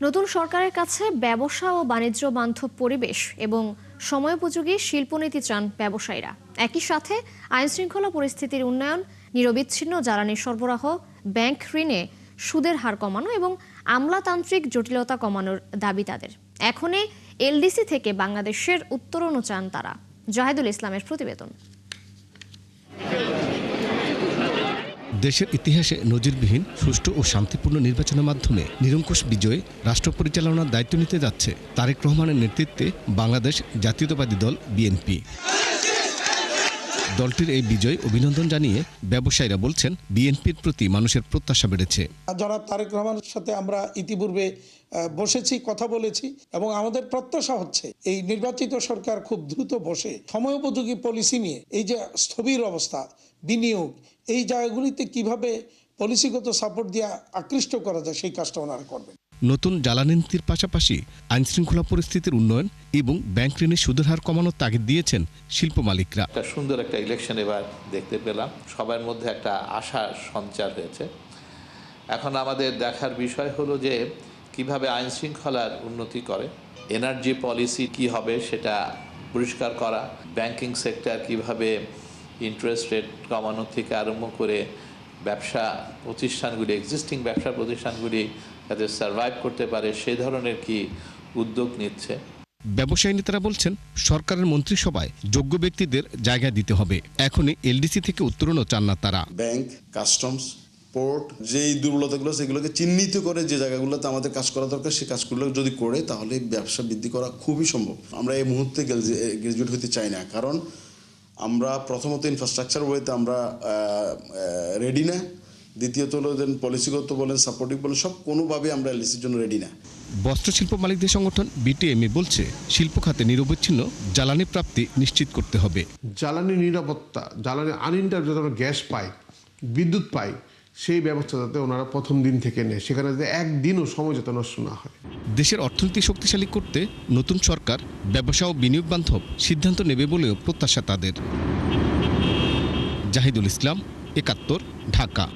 নতুন সরকারের কাছে ব্যবসা ও বাণিজ্য বান্ধব পরিবেশ এবং সময়োপযোগী শিল্পনীতি চান ব্যবসায়ীরা। একই সাথে আইনশৃঙ্খলা পরিস্থিতির উন্নয়ন, নিরবিচ্ছিন্ন জ্বালানি সরবরাহ, ব্যাংক ঋণে সুদের হার কমানো এবং আমলাতান্ত্রিক জটিলতা কমানোর দাবি তাদের। এখনই এলডিসি থেকে বাংলাদেশের উত্তরণও চান তারা। জাহিদুল ইসলামের প্রতিবেদন। দেশের ইতিহাসে নজিরবিহীন সুষ্ঠু ও শান্তিপূর্ণ নির্বাচনের মাধ্যমে নিরঙ্কুশ বিজয়ে রাষ্ট্র পরিচালনার দায়িত্ব নিতে যাচ্ছে তারেক রহমানের নেতৃত্বে বাংলাদেশ জাতীয়তাবাদী দল বিএনপি। দলটির এই বিজয় অভিনন্দন জানিয়ে ব্যবসায়ীরা বলছেন, বিএনপির প্রতি মানুষের প্রত্যাশা বেড়েছে। জনাব তারেক রহমানের সাথে আমরা ইতিপূর্বে বসেছি, কথা বলেছি এবং আমাদের প্রত্যাশা হচ্ছে এই নির্বাচিত সরকার খুব দ্রুত বসে সময়োপযোগী পলিসি নিয়ে এই যে স্থবির অবস্থা, বিনিয়োগ, এই জায়গাগুলিতে কিভাবে পলিসিগত সাপোর্ট দিয়ে আকৃষ্ট করা যায় সেই কাজটা ওনারা করবেন। নতুন জ্বালানি নীতির পাশাপাশি আইনশৃঙ্খলা পরিস্থিতির উন্নয়ন এবং ব্যাংক ঋণের সুদের হার কমানোর তাগিদ দিয়েছেন শিল্প মালিকরা। একটা সুন্দর একটা ইলেকশন এবার দেখতে পেলাম, সবার মধ্যে একটা আশার সঞ্চার হয়েছে। এখন আমাদের দেখার বিষয় হলো যে কিভাবে আইন শৃঙ্খলার উন্নতি করে, এনার্জি পলিসি কি হবে সেটা পরিষ্কার করা, ব্যাংকিং সেক্টর কিভাবে ইন্টারেস্ট রেট কমানো থেকে আরম্ভ করে ব্যবসা প্রতিষ্ঠানগুলি, এক্সিস্টিং ব্যবসা প্রতিষ্ঠানগুলি যাতে সার্ভাইভ করতে পারে সেই ধরনের কি উদ্যোগ নিচ্ছে। ব্যবসায়ী নেতারা বলছেন, সরকারের মন্ত্রিসভায় যোগ্য ব্যক্তিদের জায়গা দিতে হবে। এখনই এলডিসি থেকে উত্তরণও চান না তারা। ব্যাংক, কাস্টমস, পোর্ট, যেই দুর্বলতাগুলো সেগুলোকে চিহ্নিত করে যে জায়গাগুলোতে আমাদের কাজ করা দরকার সেই কাজগুলো যদি করে তাহলে ব্যবসা বৃদ্ধি করা খুবই সম্ভব। আমরা এই মুহূর্তে গ্রাজুয়েট হতে চাই না, কারণ আমরা প্রথমত ইনফ্রাস্ট্রাকচার ওয়েতে আমরা রেডি না, দ্বিতীয়ত হলো দেন পলিসিগত বলেন, সাপোর্টিভ বলেন, সব কোনোভাবে আমরা এলডিসির জন্য রেডি না। বস্ত্রশিল্প মালিকদের সংগঠন বিটিএমই বলছে, শিল্প খাতে নিরবচ্ছিন্ন জ্বালানি প্রাপ্তি নিশ্চিত করতে হবে। জ্বালানি নিরাপত্তা, জ্বালানি আনইন্টার যাতে আমরা গ্যাস পাই, বিদ্যুৎ পাই, সেই ব্যবস্থা যাতে ওনারা প্রথম দিন থেকে নেয়, সেখানে যাতে একদিনও সময় যাতে নষ্ট না হয়। দেশের অর্থনীতি শক্তিশালী করতে নতুন সরকার ব্যবসা ও বিনিয়োগ বান্ধব সিদ্ধান্ত নেবে বলেও প্রত্যাশা তাদের। জাহিদুল ইসলাম, ৭১, ঢাকা।